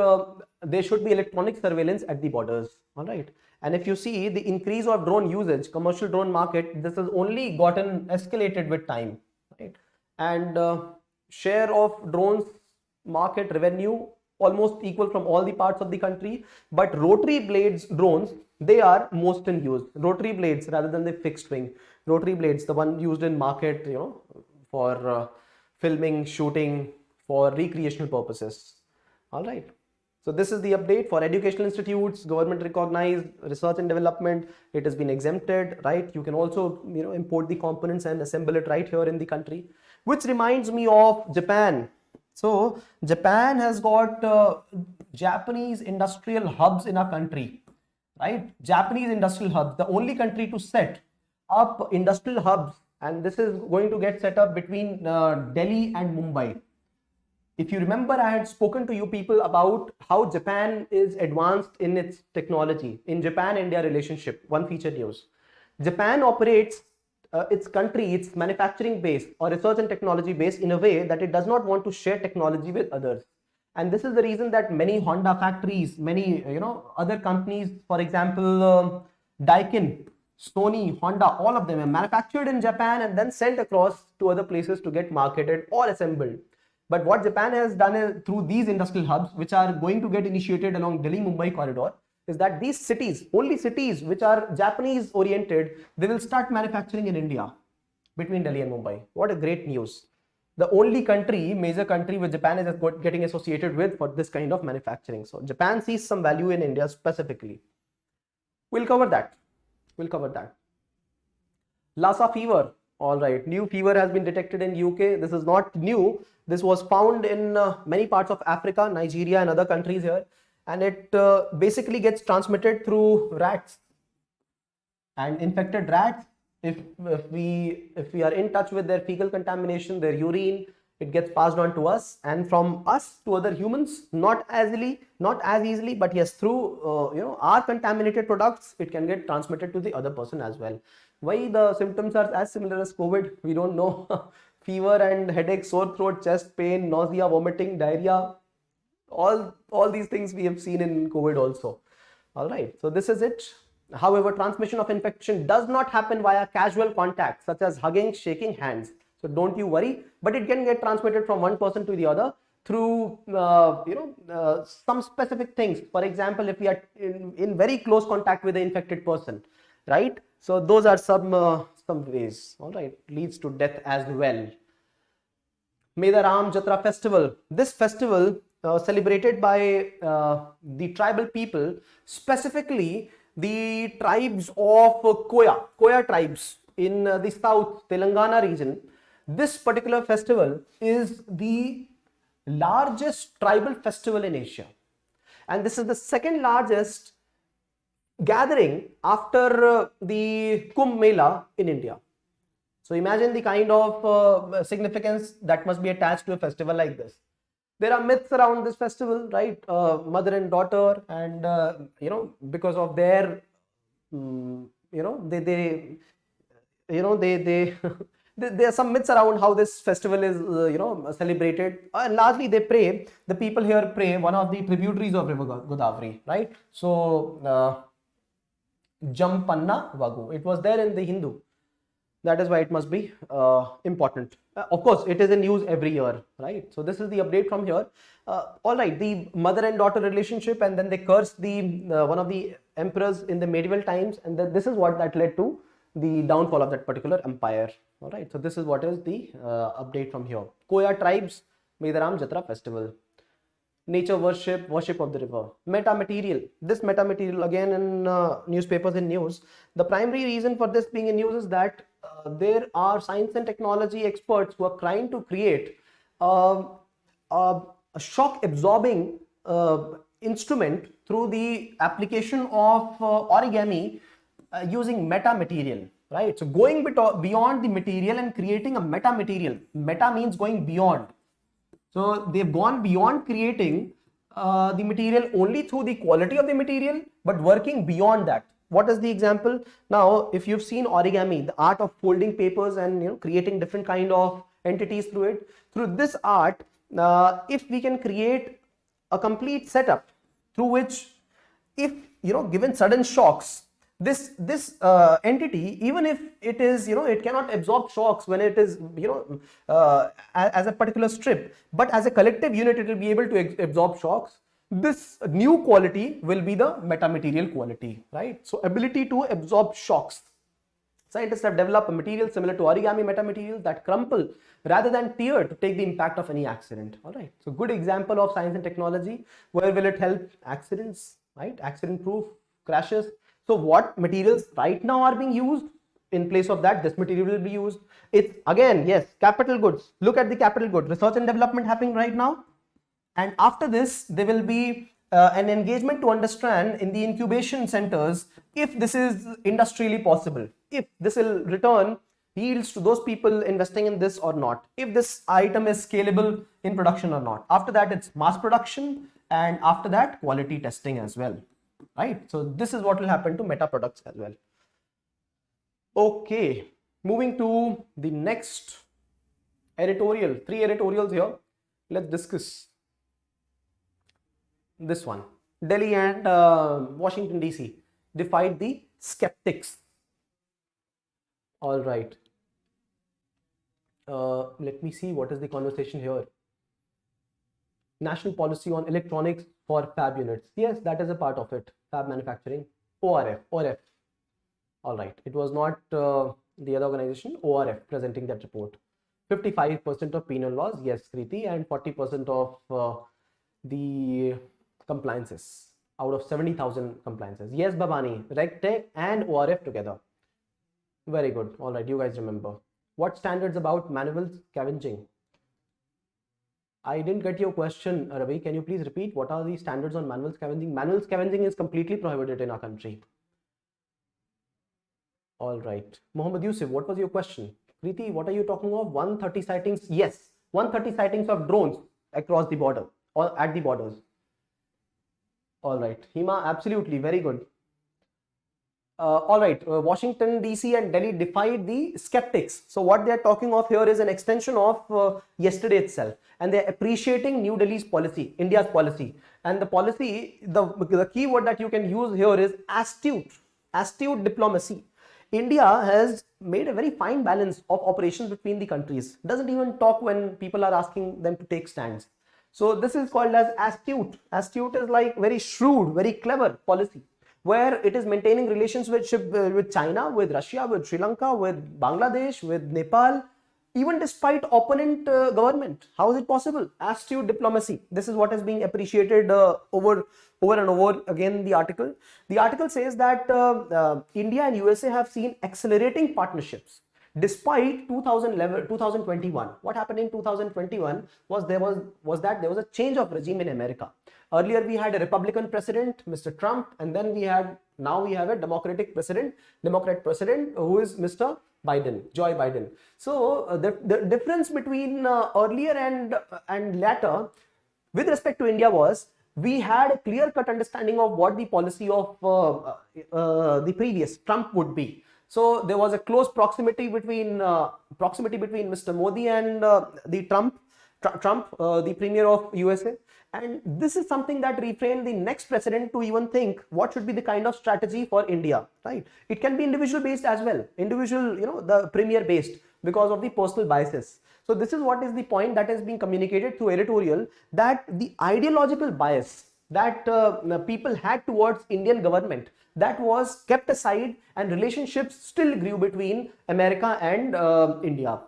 there should be electronic surveillance at the borders. All right. And if you see the increase of drone usage, commercial drone market, this has only gotten escalated with time. Right. And share of drones market revenue almost equal from all the parts of the country, but rotary blades drones, they are most in use. Rotary blades rather than the fixed wing. Rotary blades, the one used in market, for filming, shooting, for recreational purposes. All right. So this is the update for educational institutes, government recognized research and development. It has been exempted, right? You can also, import the components and assemble it right here in the country, which reminds me of Japan. So Japan has got Japanese industrial hubs in our country, right? Japanese industrial hubs, the only country to set up industrial hubs, and this is going to get set up between Delhi and Mumbai. If you remember, I had spoken to you people about how Japan is advanced in its technology. In Japan-India relationship, one feature news. Japan operates its country, its manufacturing base or research and technology base in a way that it does not want to share technology with others. And this is the reason that many Honda factories, many other companies, for example, Daikin, Sony, Honda, all of them are manufactured in Japan and then sent across to other places to get marketed or assembled. But what Japan has done is through these industrial hubs, which are going to get initiated along Delhi-Mumbai corridor, is that these cities, only cities which are Japanese oriented, they will start manufacturing in India between Delhi and Mumbai. What a great news. The only country, major country which Japan is getting associated with for this kind of manufacturing. So Japan sees some value in India specifically. We'll cover that. Lassa fever. All right, new fever has been detected in UK. This is not new. This was found in many parts of Africa, Nigeria and other countries here. And it basically gets transmitted through rats. And infected rats, if we are in touch with their fecal contamination, their urine, it gets passed on to us, and from us to other humans, not as easily, but yes, through our contaminated products, it can get transmitted to the other person as well. Why the symptoms are as similar as COVID, we don't know. Fever and headache, sore throat, chest pain, nausea, vomiting, diarrhea, all these things we have seen in COVID also. All right, so this is it. However, transmission of infection does not happen via casual contact such as hugging, shaking hands. So don't you worry, but it can get transmitted from one person to the other through some specific things. For example, if we are in very close contact with the infected person, right? So those are some ways. All right, leads to death as well. Medaram Jatara festival. This festival celebrated by the tribal people, specifically the tribes of Koya tribes in the south Telangana region. This particular festival is the largest tribal festival in Asia, and this is the second largest gathering after the Kumbh Mela in India. So imagine the kind of significance that must be attached to a festival like this. There are myths around this festival, right? Mother and daughter, and because of their there are some myths around how this festival is celebrated, and largely they pray. The people here pray one of the tributaries of river Godavari, right? So Jampanna Vagu, it was there in the Hindu. That is why it must be important. Of course, it is in news every year, right? So this is the update from here. All right, the mother and daughter relationship, and then they cursed the one of the emperors in the medieval times, and then this is what that led to the downfall of that particular empire. All right, so this is what is the update from here. Koya tribes, Medaram Jatara festival. Nature worship, worship of the river. Metamaterial. This metamaterial again in newspapers and news. The primary reason for this being in news is that there are science and technology experts who are trying to create a shock absorbing instrument through the application of origami using metamaterial. Right. So going beyond the material and creating a metamaterial. Meta means going beyond. So they've gone beyond creating the material only through the quality of the material, but working beyond that. What is the example? Now, if you've seen origami, the art of folding papers and creating different kind of entities through it, through this art, if we can create a complete setup through which, if given sudden shocks, this entity, even if it is it cannot absorb shocks when it is as a particular strip, but as a collective unit it will be able to absorb shocks. This new quality will be the metamaterial quality, right? So ability to absorb shocks. Scientists have developed a material similar to origami metamaterials that crumple rather than tear to take the impact of any accident. All right, so good example of science and technology. Where will it help? Accidents, right? Accident proof, crashes. So what materials right now are being used? In place of that, this material will be used. It's again, yes, capital goods. Look at the capital good. Research and development happening right now. And after this, there will be an engagement to understand in the incubation centers if this is industrially possible, if this will return yields to those people investing in this or not, if this item is scalable in production or not. After that, it's mass production, and after that, quality testing as well. Right, so this is what will happen to meta products as well. Okay, moving to the next editorial, 3 editorials here. Let's discuss this one. Delhi and Washington DC defied the skeptics. All right, let me see what is the conversation here. National policy on electronics for fab units. Yes, that is a part of it. Fab manufacturing. ORF. All right. It was not the other organization, ORF, presenting that report. 55% of penal laws. Yes, Kriti, and 40% of the compliances out of 70,000 compliances. Yes, Babani, RegTech and ORF together. Very good. All right. You guys remember. What standards about manual scavenging? I didn't get your question, Ravi. Can you please repeat? What are the standards on manual scavenging? Manual scavenging is completely prohibited in our country. All right. Mohammed Yusuf, what was your question? Kriti, what are you talking of? 130 sightings? Yes. 130 sightings of drones across the border or at the borders. All right. Hima, absolutely. Very good. All right, Washington DC and Delhi defied the skeptics. So what they are talking of here is an extension of yesterday itself, and they are appreciating New Delhi's policy, India's policy. And the policy, the key word that you can use here is astute diplomacy. India has made a very fine balance of operations between the countries. Doesn't even talk when people are asking them to take stands. So this is called as astute. Astute is like very shrewd, very clever policy, where it is maintaining relationship with China, with Russia, with Sri Lanka, with Bangladesh, with Nepal, even despite opponent government. How is it possible? Astute diplomacy. This is what is being appreciated over and over again. The article says that India and USA have seen accelerating partnerships despite 2021. What happened in 2021 was there was a change of regime in America. Earlier we had a Republican president, Mr. Trump, and then now we have a Democrat president who is Mr. Biden, Joe Biden. So the difference between earlier and latter with respect to India was we had a clear-cut understanding of what the policy of the previous Trump would be. So there was a close proximity between Mr. Modi and the Trump, the premier of USA, And this is something that reframed the next president to even think what should be the kind of strategy for India, right? It can be individual based as well, individual, the premier based, because of the personal biases. So this is what is the point that is being communicated through editorial, that the ideological bias that people had towards Indian government, that was kept aside, and relationships still grew between America and India.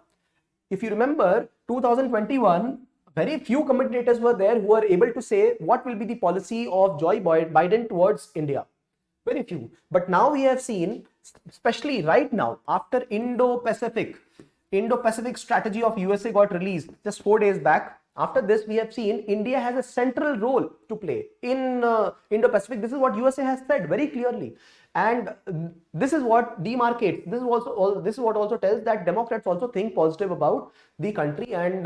If you remember 2021, very few commentators were there who were able to say what will be the policy of Joe Biden towards India. Very few. But now we have seen, especially right now, after Indo-Pacific strategy of USA got released just 4 days back. After this, we have seen India has a central role to play in Indo-Pacific. This is what USA has said very clearly. And this is what demarcates. This is what also tells that Democrats also think positive about the country and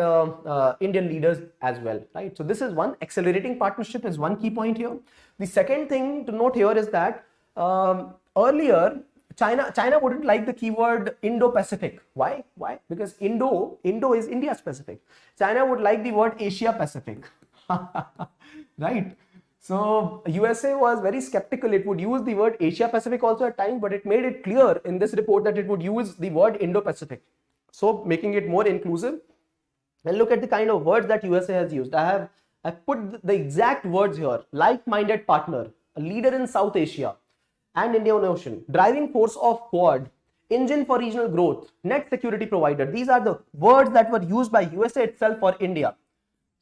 Indian leaders as well, right? So this is one. Accelerating partnership is one key point here. The second thing to note here is that earlier China wouldn't like the keyword Indo-Pacific. Why? Because Indo is India specific. China would like the word Asia Pacific, right? So USA was very skeptical. It would use the word Asia Pacific also at times, but it made it clear in this report that it would use the word Indo-Pacific, so making it more inclusive. And look at the kind of words that USA has used. I put the exact words here: like-minded partner, a leader in South Asia and Indian Ocean, driving force of Quad, engine for regional growth, net security provider. These are the words that were used by USA itself for India.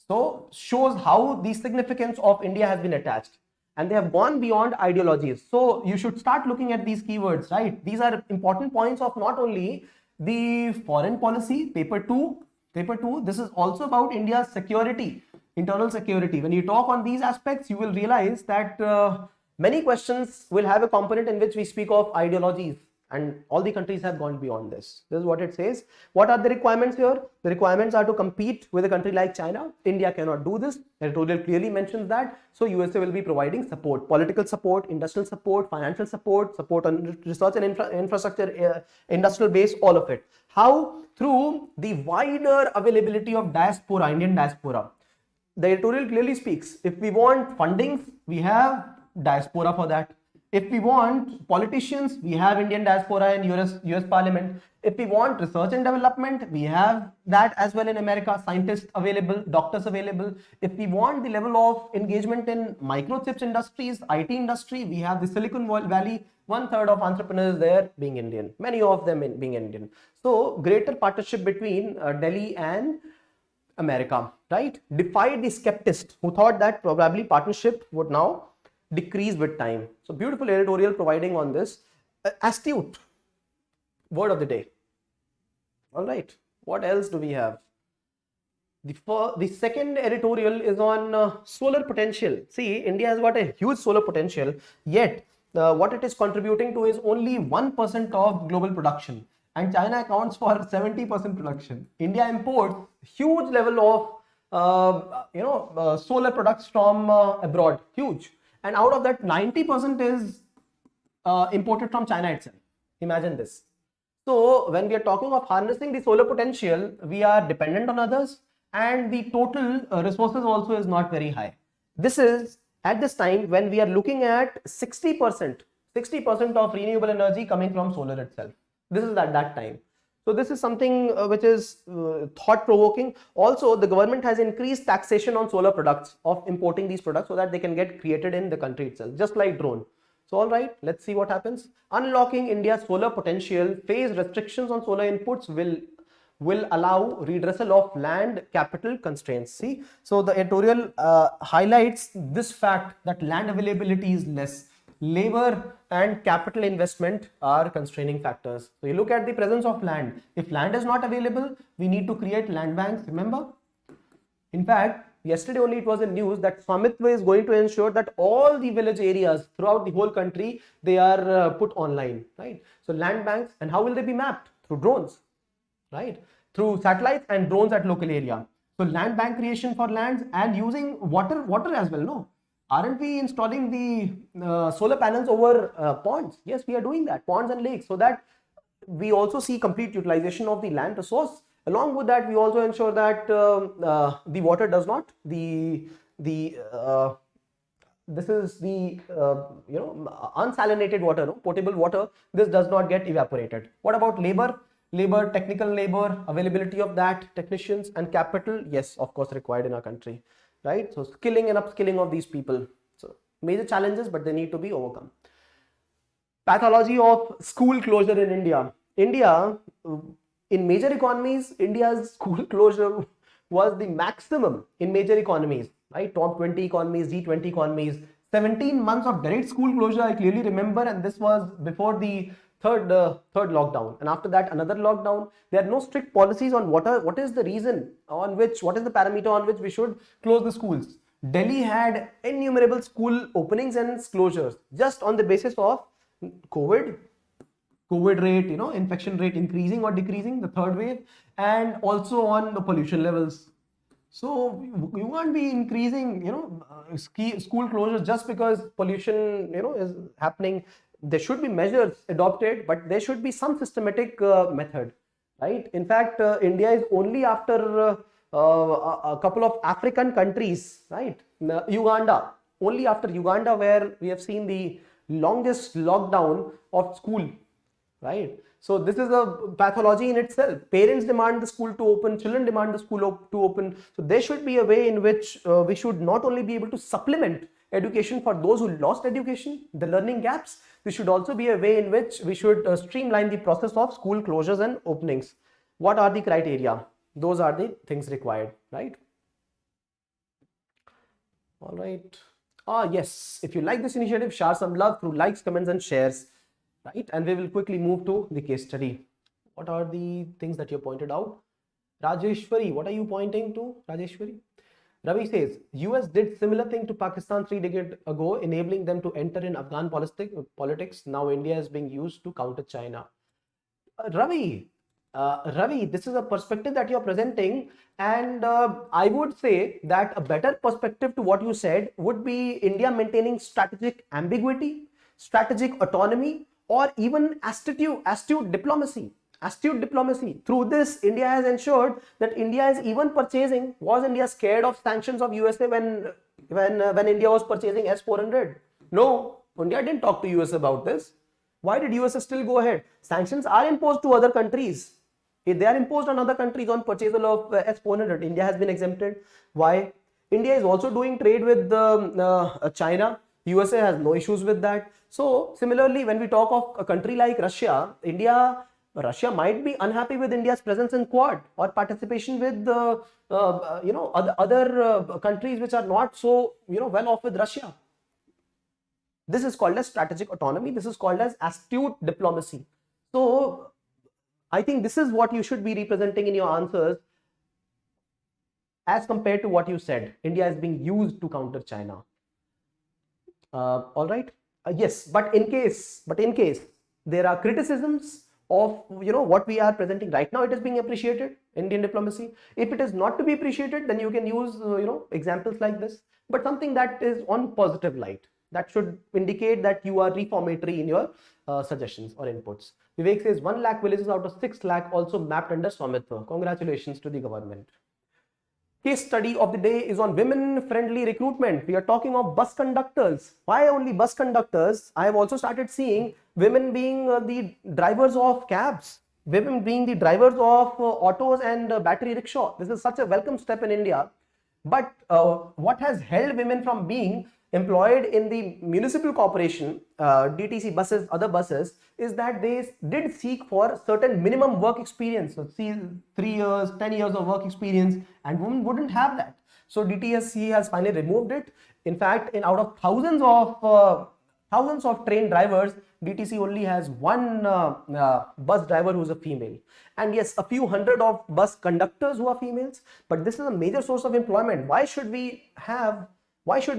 So shows how the significance of India has been attached, and they have gone beyond ideologies. So you should start looking at these keywords, right? These are important points of not only the foreign policy, paper two, this is also about India's security, internal security. When you talk on these aspects, you will realize that many questions will have a component in which we speak of ideologies, and all the countries have gone beyond this. This is what it says. What are the requirements here? The requirements are to compete with a country like China. India cannot do this. Editorial clearly mentions that. So USA will be providing support, political support, industrial support, financial support, support on research and infrastructure, industrial base, all of it. How? Through the wider availability of diaspora, Indian diaspora. The editorial clearly speaks. If we want fundings, we have diaspora for that. If we want politicians, we have Indian diaspora in US Parliament. If we want research and development, we have that as well in America, scientists available, doctors available. If we want the level of engagement in microchips industries, IT industry, we have the Silicon Valley, 1/3 of entrepreneurs there being Indian, many of them being Indian. So greater partnership between Delhi and America, right? Defied the skeptics who thought that probably partnership would now decrease with time. So beautiful editorial providing on this. Astute, word of the day. All right, what else do we have? The second editorial is on solar potential. See, India has got a huge solar potential, yet what it is contributing to is only 1% of global production, and China accounts for 70% production. India imports huge level of solar products from abroad, huge. And out of that, 90% is imported from China itself. Imagine this. So when we are talking of harnessing the solar potential, we are dependent on others, and the total resources also is not very high. This is at this time when we are looking at 60% of renewable energy coming from solar itself. This is at that time. So this is something which is thought-provoking. Also, the government has increased taxation on solar products, of importing these products, so that they can get created in the country itself, just like drone. So all right, let's see what happens. Unlocking India's solar potential, phase restrictions on solar inputs will allow redressal of land capital constraints. See, so the editorial highlights this fact that land availability is less. Labor and capital investment are constraining factors. So you look at the presence of land. If land is not available, we need to create land banks, remember? In fact, yesterday only it was in news that Swamitva is going to ensure that all the village areas throughout the whole country, they are put online, right? So land banks, and how will they be mapped? Through drones, right? Through satellites and drones at local area. So land bank creation for lands, and using water as well, no? Aren't we installing the solar panels over ponds? Yes, we are doing that, ponds and lakes, so that we also see complete utilization of the land resource. Along with that, we also ensure that the water does not, the the this is the unsalinated water, no? Potable water. This does not get evaporated. What about labor? Labor, technical labor, availability of that, technicians, and capital, yes, of course, required in our country, right? So skilling and upskilling of these people. So major challenges, but they need to be overcome. Pathology of school closure in India. India, in major economies, India's school closure was the maximum in major economies, right? Top 20 economies, G20 economies. 17 months of direct school closure, I clearly remember, and this was before the third lockdown, and after that another lockdown. There are no strict policies on what is the reason on which, what is the parameter on which we should close the schools. Delhi had innumerable school openings and closures just on the basis of COVID rate, infection rate increasing or decreasing, the third wave, and also on the pollution levels. So you can't be increasing, school closures just because pollution, is happening. There should be measures adopted, but there should be some systematic method, right? In fact, India is only after a couple of African countries, right? Uganda, only after Uganda, where we have seen the longest lockdown of school, right? So this is a pathology in itself. Parents demand the school to open, children demand the school to open. So there should be a way in which we should not only be able to supplement education for those who lost education, the learning gaps. There should also be a way in which we should streamline the process of school closures and openings. What are the criteria? Those are the things required, right? All right. Yes, if you like this initiative, share some love through likes, comments, and shares, right? And we will quickly move to the case study. What are the things that you pointed out? Rajeshwari, what are you pointing to, Rajeshwari? Ravi says, US did similar thing to Pakistan 3 decades ago, enabling them to enter in Afghan politics. Now India is being used to counter China. Ravi, this is a perspective that you're presenting, and I would say that a better perspective to what you said would be India maintaining strategic ambiguity, strategic autonomy, or even astute diplomacy. Through this, India has ensured that India is even purchasing. Was India scared of sanctions of USA when India was purchasing S-400? No, India didn't talk to US about this. Why did US still go ahead? Sanctions are imposed to other countries. If they are imposed on other countries on purchasal of S-400, India has been exempted. Why? India is also doing trade with China. USA has no issues with that. So similarly, when we talk of a country like Russia, Russia might be unhappy with India's presence in Quad or participation with other countries which are not so well off with Russia. This is called as strategic autonomy. This is called as astute diplomacy. So I think this is what you should be representing in your answers as compared to what you said. India is being used to counter China. All right. Yes, but in case there are criticisms of what we are presenting right now, it is being appreciated, Indian diplomacy. If it is not to be appreciated, then you can use examples like this, but something that is on positive light, that should indicate that you are reformatory in your suggestions or inputs. Vivek says 1 lakh villages out of 6 lakh also mapped under Swamitva. Congratulations to the government. Case study of the day is on women-friendly recruitment. We are talking of bus conductors. Why only bus conductors? I have also started seeing women being the drivers of cabs, women being the drivers of autos and battery rickshaw. This is such a welcome step in India. But what has held women from being employed in the municipal corporation, DTC buses, other buses, is that they did seek for certain minimum work experience. So see, 3 years, 10 years of work experience, and women wouldn't have that. So DTSC has finally removed it. In fact, out of thousands of trained drivers, DTC only has one bus driver who's a female, and yes, a few hundred of bus conductors who are females. But this is a major source of employment. Why should we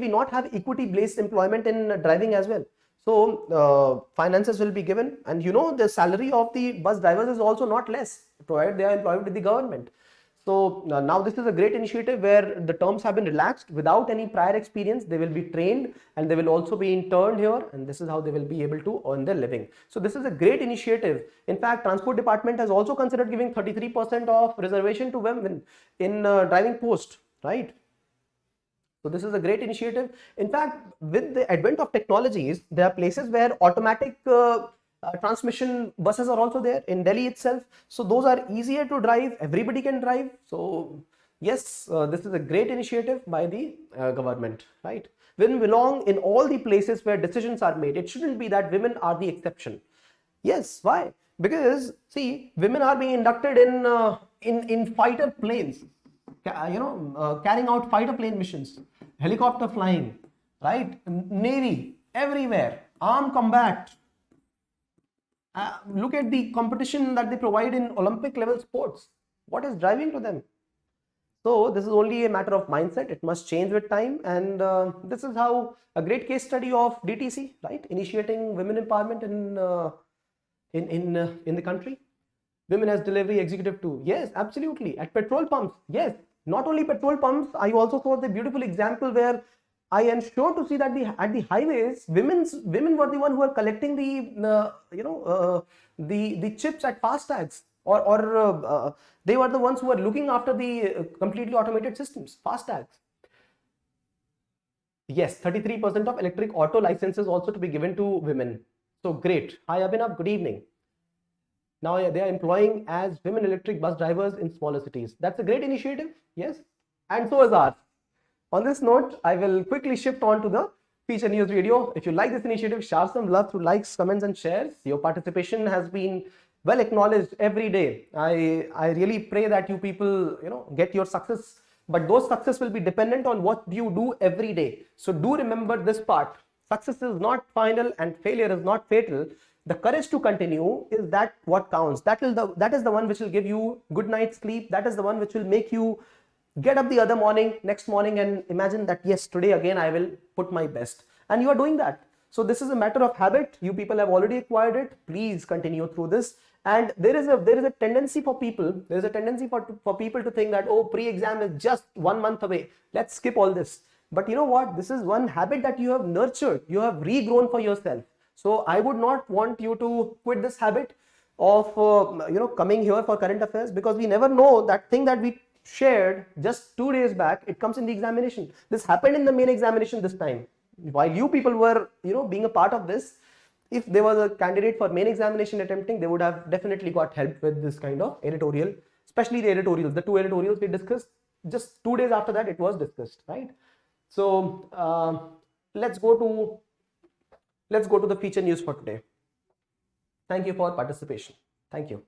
not have equity-based employment in driving as well? So finances will be given, and the salary of the bus drivers is also not less, provided they are employed with the government. So now this is a great initiative where the terms have been relaxed without any prior experience. They will be trained and they will also be interned here, and this is how they will be able to earn their living. So this is a great initiative. In fact, Transport Department has also considered giving 33% of reservation to women in driving post, right? So this is a great initiative. In fact, with the advent of technologies, there are places where automatic transmission buses are also there in Delhi itself. So those are easier to drive. Everybody can drive. So yes, this is a great initiative by the government, right? Women belong in all the places where decisions are made. It shouldn't be that women are the exception. Yes, why? Because see, women are being inducted in fighter planes, carrying out fighter plane missions, helicopter flying, right? Navy, everywhere, armed combat. Look at the competition that they provide in Olympic level sports. What is driving to them? So this is only a matter of mindset. It must change with time, and this is how a great case study of DTC, right, initiating women empowerment in the country. Women as delivery executive too. Yes, absolutely. At petrol pumps. Yes, not only petrol pumps. I also saw the beautiful example where I am sure to see that at the highways, women were the one who were collecting the chips at FASTags, or they were the ones who were looking after the completely automated systems, FASTags. Yes, 33% of electric auto licenses also to be given to women. So great. Hi Abhinav, good evening. Now they are employing as women electric bus drivers in smaller cities. That's a great initiative. Yes, and so is ours. On this note, I will quickly shift on to the feature news video. If you like this initiative, shower some love through likes, comments, and shares. Your participation has been well acknowledged every day. I really pray that you people get your success, but those success will be dependent on what you do every day. So do remember this part: success is not final and failure is not fatal. The courage to continue is that what counts. That is the one which will give you good night's sleep. That is the one which will make you get up the other morning, next morning, and imagine that yes, today again I will put my best, and you are doing that. So this is a matter of habit. You people have already acquired it. Please continue through this. And there is a tendency for people. There is a tendency for people to think that, oh, pre-exam is just 1 month away. Let's skip all this. But you know what? This is one habit that you have nurtured. You have regrown for yourself. So I would not want you to quit this habit of coming here for current affairs, because we never know that thing that we shared just 2 days back, it comes in the examination. This happened in the main examination this time. While you people were being a part of this, if there was a candidate for main examination attempting, they would have definitely got help with this kind of editorial, especially the editorials. The 2 editorials we discussed, just 2 days after that it was discussed, right? So let's go to the feature news for today. Thank you for participation. Thank you.